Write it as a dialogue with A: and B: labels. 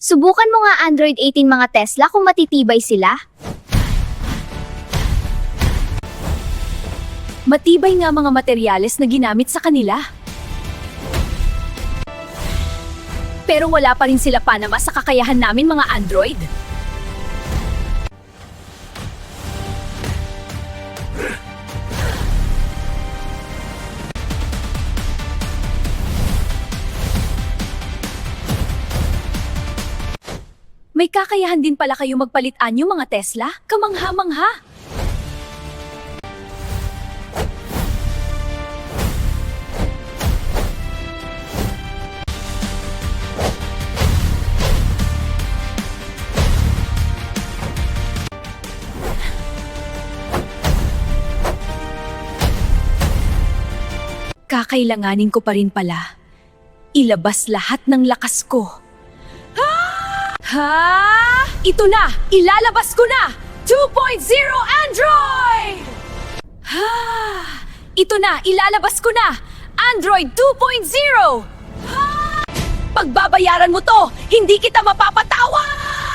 A: Subukan mo nga Android 18 mga Tesla kung matitibay sila.
B: Matibay nga mga materyales na ginamit sa kanila. Pero wala pa rin sila panama sa kakayahan namin mga Android. May kakayahan din pala kayo magpalit anyo mga Tesla? Kamangha-mangha! Kakailanganin ko pa rin pala ilabas lahat ng lakas ko. Ha! Ito na! Ilalabas ko na! 2.0 Android! Ha! Ito na! Ilalabas ko na! Android 2.0! Ha! Pagbabayaran mo to! Hindi kita mapapatawad!